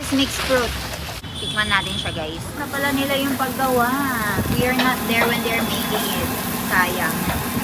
It's mixed fruit. Tikman natin siya, guys. Na pala nila yung paggawa. We are not there when they're making it. Sayang.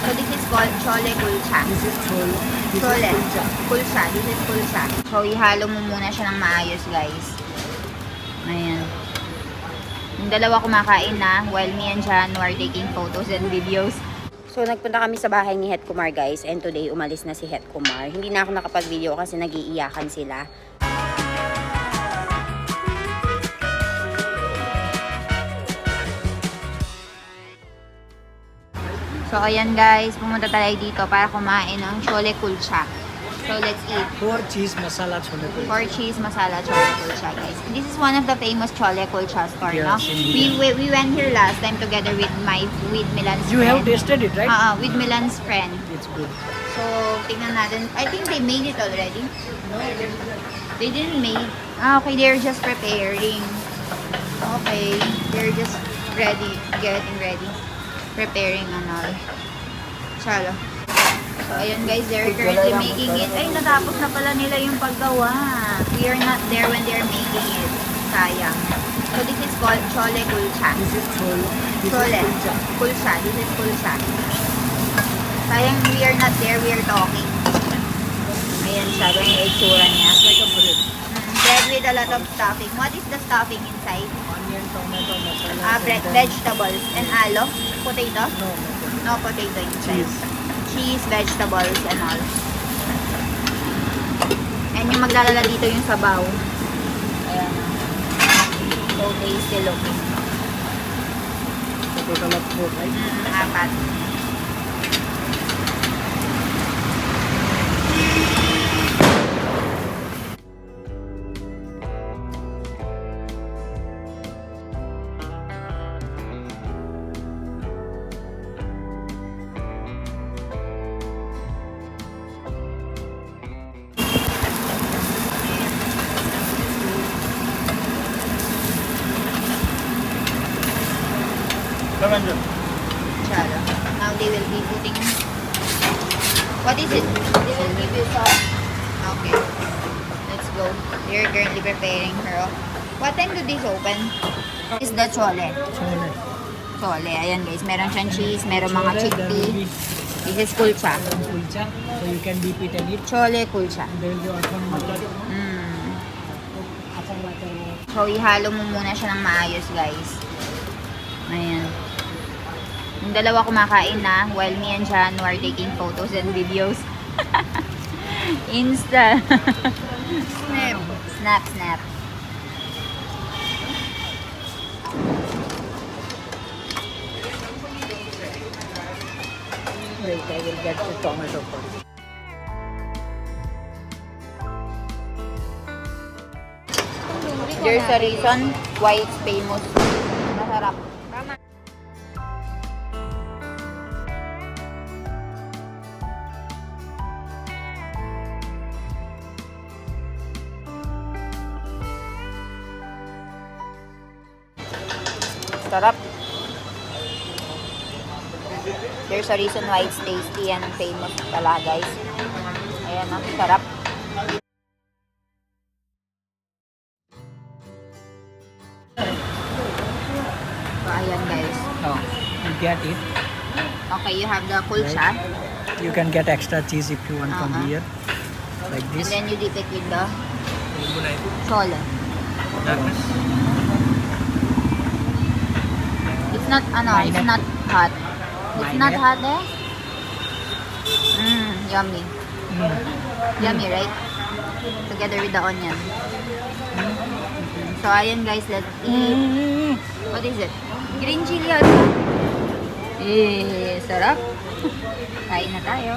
So this is called chole kulcha. This is chole. This Chole. is kulcha. Kulcha. This is kulcha. So ihalo mo muna siya ng maayos, guys. Ayan. Yung dalawa kumakain na while me and Janu are taking photos and videos. So nagpunta kami sa bahay ni Het Kumar, guys. And today umalis na si Het Kumar. Hindi na ako nakapag-video kasi nag-iiyakan sila. So, ayan guys, pumunta tayo dito para kumain ng chole kulcha. So, let's eat. 4 cheese masala chole kulcha. 4 cheese masala chole kulcha, guys. This is one of the famous chole kulcha store, no? Yes, indeed. We went here last time together with Milan's You friend. have tasted it, right? With Milan's friend. It's good. So, tingnan natin. I think they made it already. No, They didn't make. Okay, they're just preparing. Okay, they're just ready, getting ready. Preparing and all. Chalo. So, ayan guys, they're currently making it. Ay, natapos na pala nila yung paggawa. We are not there when they're making it. Sayang. So, this is called chole kulcha. this is chole. This Chole. is kulcha. Kulcha. This is kulcha. Sayang, we are not there, we are talking. Ayan siya, ganyan yung itsura niya. It's like a bread. Bread with a lot of stuffing. What is the stuffing inside? Onion, tomato, masala. Bread, vegetables, and alo? Potato? No, no. No potato inside. Cheese. Cheese, vegetables, and all. And yung maglalala dito yung sabaw. Ayan. So tasty looking. So total of 4, right? Apat. Chalo. Now they will be putting... What is it? They will give you some... Okay. Let's go. They're currently preparing her. What time do this open? This is the chole. Chole. Chole. Ayan guys. Meron siyang cheese. Meron mga Chole, there will chickpea. be This is kulcha. kulcha. So you can dip it and eat. Chole kulcha. There will be also mutton. So, ihalo mo muna siya ng maayos, guys. Ayan. Yung dalawa kumakain na while me and Janu are taking photos and videos. Insta. Snap. Snap, snap. Wait, I will get the tomato first. There's a reason why it's famous. Masarap. Tama. Sarap. There's a reason why it's tasty and famous pala, guys. Ayan, ang sarap. So, ayan, guys. No, you get it. Okay, you have the kulcha. You can get extra cheese if you want from here. Like And this. then you dip it with the chole. It's not, it's not hot. It's not hot eh? Yummy. Yummy, right? Together with the onion. So, ayan guys, let's eat. What is it? Green chili also. Sarap. Kain na tayo.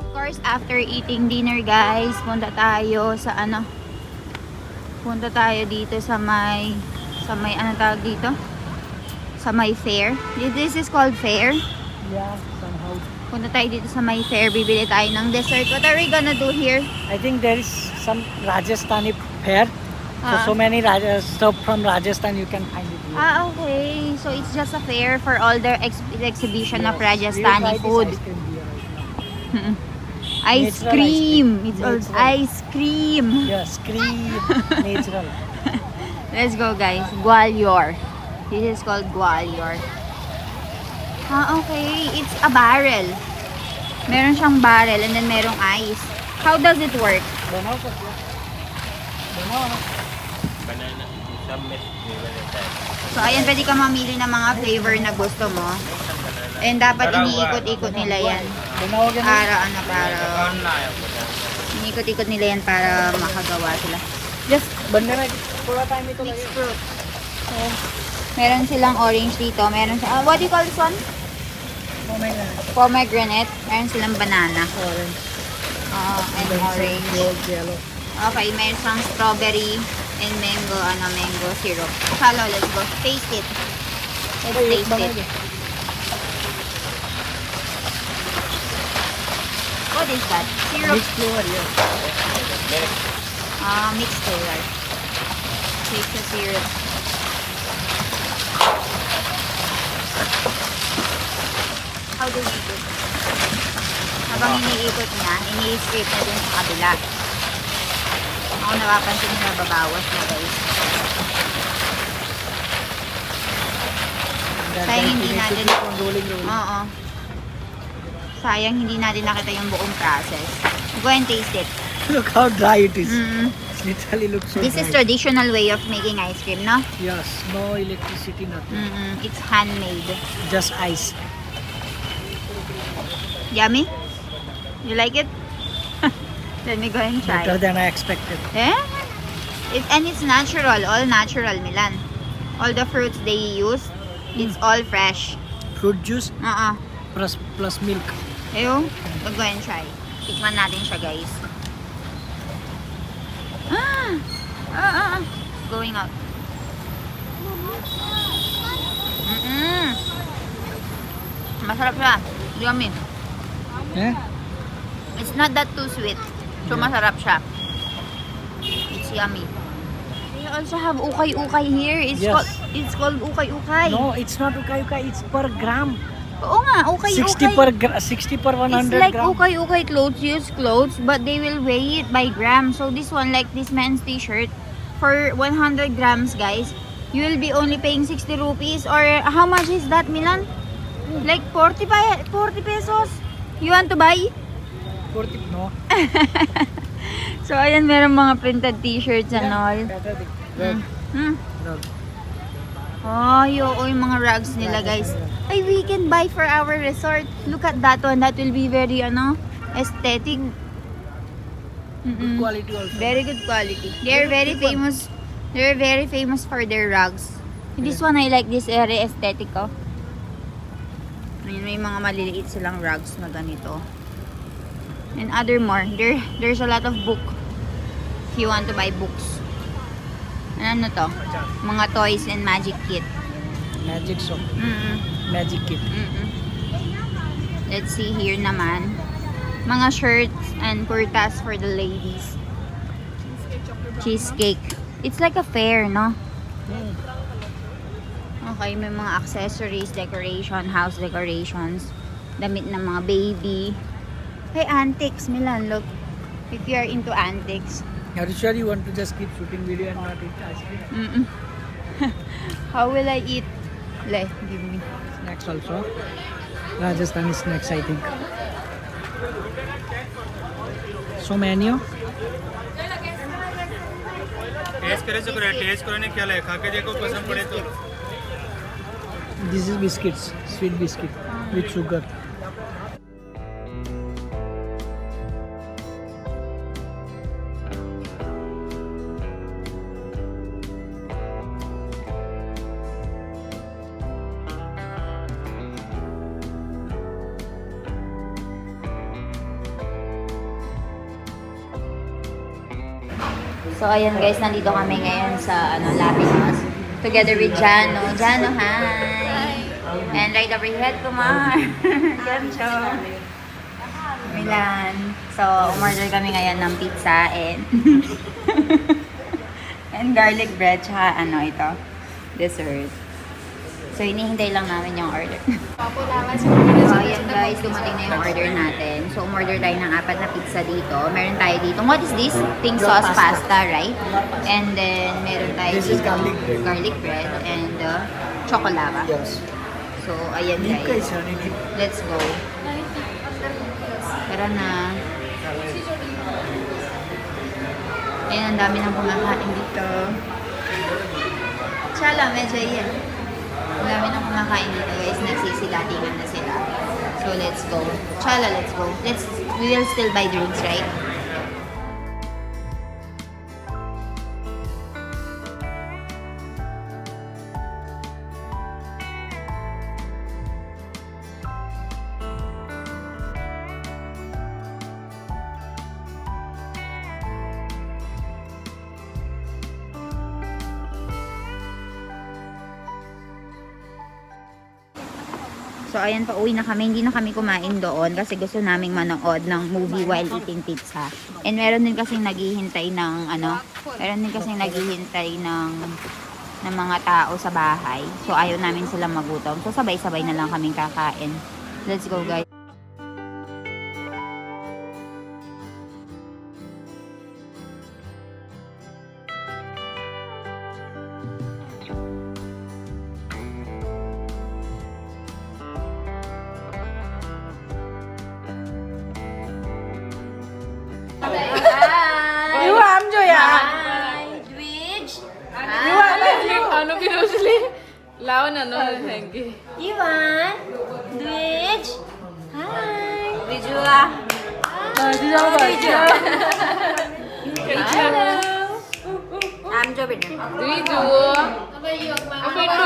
Of course, after eating dinner, guys, punta tayo sa punta tayo dito sa may ano tawag dito? Sa may fair. This is called fair. Yeah, somehow. Punta tayo dito sa may fair, bibili tayo ng dessert. What are we gonna do here? I think there is some Rajasthani fair. So many stuff from Rajasthan you can find it here. Okay. So it's just a fair for all the exhibition of Yes. We will Rajasthani try this food. ice cream here right now. Ice Natural cream. ice cream. It's all Natural. ice cream. Yes, cream. Natural. Let's go, guys. Gwalior. This is called Gwalior. Okay. It's a barrel. Meron siyang barrel and then merong ice. How does it work? Banao ka siya. Banao. Banana. Some mix with So, ayan, pwede ka mamili ng mga flavor na gusto mo. And dapat iniikot-ikot nila yan. Banao ka na. Para iniikot-ikot nila yan para makagawa sila. Just Banda na. Pura time ito mixed lagi. fruit. So, meron silang orange dito. Meron silang, what do you call this one? Oh my God. Pomegranate. Meron silang banana. Orange. And orange. Gold, yellow. Okay, meron silang strawberry and mango syrup. Follow, let's go. Taste it. Let's taste it. What is that? Syrup. Mixed flavor, yes. Mixed flavor. Taste the syrup. How do we do it? Habang iniikot niya, ini-strip na dun sa kabila. Ako napapansin na babawas na, guys. Sayang hindi natin. Rolling. Oo. Sayang hindi natin nakita yung buong process. Go and taste it. Look how dry it is. Mm-mm. It literally looks so This is dry. traditional way of making ice cream, no? Yes, no electricity, nothing. It's handmade. Just ice. Yummy? You like it? Let me go and try. Better than I expected. Eh? And it's natural. All natural, Milan. All the fruits they use, it's all fresh. Fruit juice plus milk. Ew. We'll go and try. Tikman natin siya, guys. Going out. Masarap siya. Yummy. Eh? It's not that too sweet. So, masarap siya. It's yummy. They also have ukay-ukay here. Yes. It's called ukay-ukay. No, it's not ukay-ukay. It's per gram. Oo nga, ukay-ukay. 60 per 100 It's like gram. ukay-ukay clothes, used clothes, but they will weigh it by gram. So this one, like this men's t-shirt, for 100 grams, guys, you will be only paying 60 rupees. Or how much is that, Milan? Like 40 pesos. You want to buy? 40, no. So ayan, meron mga printed t-shirts and all. Hmm. Oh, yung mga rugs nila, guys. Ay, we can buy for our resort. Look at that one. That will be very, aesthetic. Good quality also. Very good quality. They're very famous. They're very famous for their rugs. This one, I like this very aesthetic, oh. Ayun, may mga maliliit silang rugs na ganito. And other more. There's a lot of book. If you want to buy books. Ano to? Mga toys and magic kit. Magic soap. Mm-mm. Magic kit. Mm-mm. Let's see here naman. Mga shirts and kurtas for the ladies. Cheesecake. It's like a fair, no? Okay, may mga accessories, decoration, house decorations, damit ng mga baby. Hey, antiques, Milan, look. If you are into antiques. Are you sure you want to just keep shooting video and not eat ice cream? Mm-mm. How will I eat? Le, give me. Snacks also. Rajasthani snacks, I think. So menu. Test करे तो टेस्ट करने क्या लगे खा के देखो पसंद पड़े तो This is biscuits, sweet biscuit with sugar. So, ayan guys, nandito kami ngayon sa Lapinos. Together with Jano. Jano, hi! And right over here, Kumar. Gancho. Milan. So, umorder kami ngayon ng pizza and And garlic bread, tsaka ano ito, dessert. So, hinihintay lang namin yung order. So, ayan guys, dumating na yung order natin. So, umorder tayo ng 4 na pizza dito. Meron tayo dito. What is this? Pink sauce pasta, right? And then, meron tayo This is dito garlic bread. and chocolate. Yes. So, ayan Deep guys. guys, honey deep. Let's go. Tara na. Ayan, ang dami nang kumakain dito. Tsala, medyo yan. Ang dami nang kumakain dito guys. Nagsisilatingan na sila. So, let's go. Tsala, let's go. We will still buy drinks, right? So, ayan, pauwi na kami. Hindi na kami kumain doon kasi gusto naming manood ng movie while eating pizza. And meron din kasing naghihintay ng, ng mga tao sa bahay. So, ayaw namin sila magutom. So, sabay-sabay na lang kaming kakain. Let's go, guys. Ano pinusli? Lawan ano? Thank you. Iwan, Dwij, hi, Rijua. Hello. I'm Jobin. Dito. Apa itu?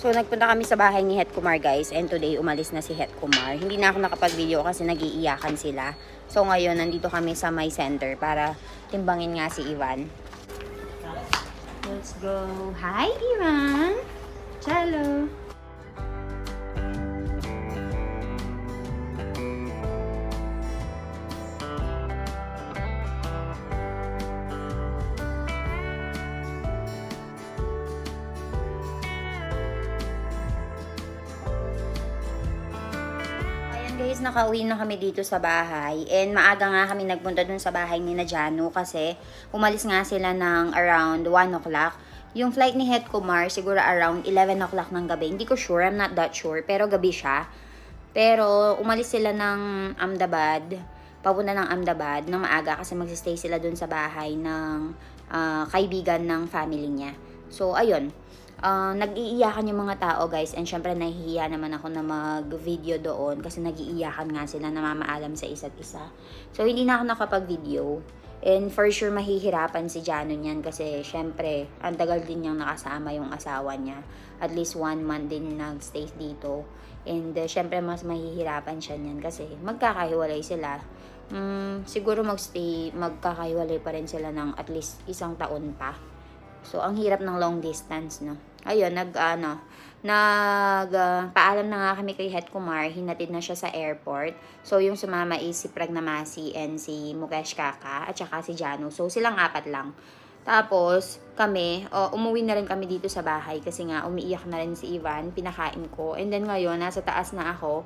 So, nagpunta kami sa bahay ni Het Kumar, guys. And today, umalis na si Het Kumar. Hindi na ako nakapag-video kasi nag-iiyakan sila. So, ngayon, nandito kami sa my center para timbangin nga si Ivan. Let's go. Hi, Ivan. Hello. Guys, nakauwi na kami dito sa bahay. And maaga nga kami nagpunta dun sa bahay ni na Jano kasi umalis nga sila ng around 1 o'clock. Yung flight ni Het Kumar siguro around 11 o'clock ng gabi. Hindi ko sure, I'm not that sure. Pero gabi siya. Pero umalis sila ng Ahmedabad, papunta ng Ahmedabad ng maaga kasi magsistay sila dun sa bahay ng kaibigan ng family niya. So, ayun. Nag-iiyakan yung mga tao guys and syempre nahihiya naman ako na mag-video doon kasi nag-iiyakan nga sila, namamaalam sa isa't isa. So hindi na ako nakapag-video and for sure mahihirapan si Jano niyan kasi syempre ang tagal din niyang nakasama yung asawa niya. At least 1 month din nag-stay dito and syempre mas mahihirapan siya niyan kasi magkakahiwalay sila. Siguro magkakahiwalay pa rin sila ng at least 1 taon pa. So, ang hirap ng long distance, no? Ayun, paalam na nga kami kay Het Kumar, hinatid na siya sa airport. So, yung sumama is si Pragnamasi and si Mukesh Kaka, at saka si Jano. So, silang 4 lang. Tapos, kami, umuwi na rin kami dito sa bahay kasi nga, umiiyak na rin si Ivan, pinakain ko. And then ngayon, nasa taas na ako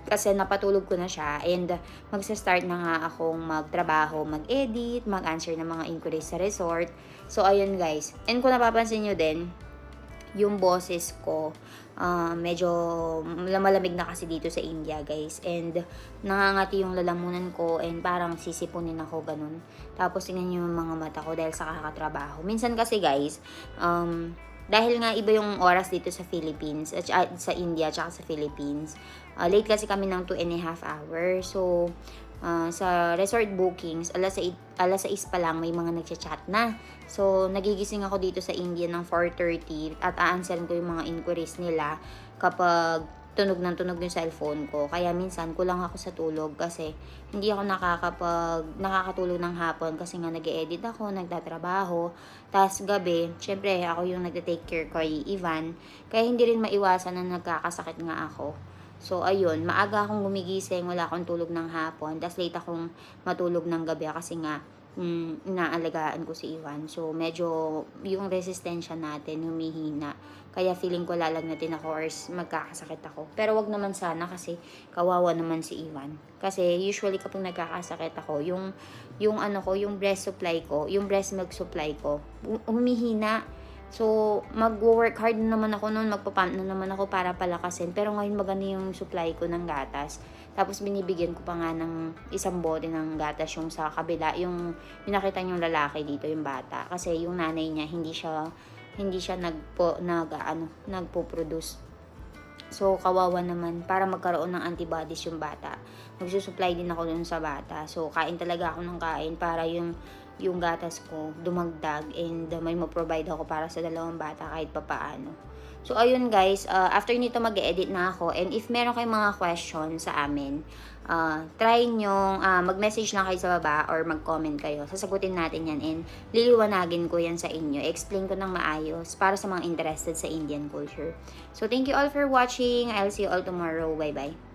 kasi napatulog ko na siya and magsa-start na nga akong magtrabaho, mag-edit, mag-answer ng mga inquiries sa resort. So, ayun guys. And kung napapansin nyo din, yung boses ko, medyo malamig na kasi dito sa India guys. And nangangati yung lalamunan ko and parang sisipunin ako ganun. Tapos tingnan nyo yung mga mata ko dahil sa kakatrabaho. Minsan kasi guys, dahil nga iba yung oras dito sa Philippines, at sa India, at sa Philippines. Late kasi kami ng 2.5 hours. So, sa resort bookings, alas 6 pa lang may mga nagchat-chat na. So, nagigising ako dito sa India ng 4:30 at aansarin ko yung mga inquiries nila kapag tunog yung cellphone ko. Kaya minsan kulang ako sa tulog kasi hindi ako nakakatulog ng hapon kasi nga nag-e-edit ako, nagtatrabaho. Tapos gabi, syempre ako yung nagte-take care kay Ivan. Kaya hindi rin maiwasan na nagkakasakit nga ako. So, ayun, maaga akong gumigising, wala akong tulog ng hapon, tas late akong matulog ng gabi kasi nga, inaalagaan ko si Iwan. So, medyo yung resistensya natin humihina. Kaya feeling ko lalagnatin ako or magkakasakit ako. Pero wag naman sana kasi kawawa naman si Iwan. Kasi usually kapag nagkakasakit ako, yung breast supply ko, yung breast milk supply ko, humihina. So, mag-work hard na naman ako noon, magpapump na naman ako para palakasin. Pero ngayon maganda yung supply ko ng gatas. Tapos binibigyan ko pa nga ng isang bote ng gatas yung sa kabila, yung nakita yung lalaki dito, yung bata. Kasi yung nanay niya hindi siya nagpo-produce. So, kawawa naman. Para magkaroon ng antibodies yung bata. Magsusupply din ako dun sa bata. So, kain talaga ako ng kain para yung gatas ko dumagdag and may ma-provide ako para sa dalawang bata kahit papaano. So, ayun guys, after nito mag-edit na ako, and if meron kayong mga question sa amin, try nyo, mag-message lang kayo sa baba or mag-comment kayo. Sasagutin natin yan and liliwanagin ko yan sa inyo. Explain ko ng maayos para sa mga interested sa Indian culture. So, thank you all for watching. I'll see you all tomorrow. Bye-bye.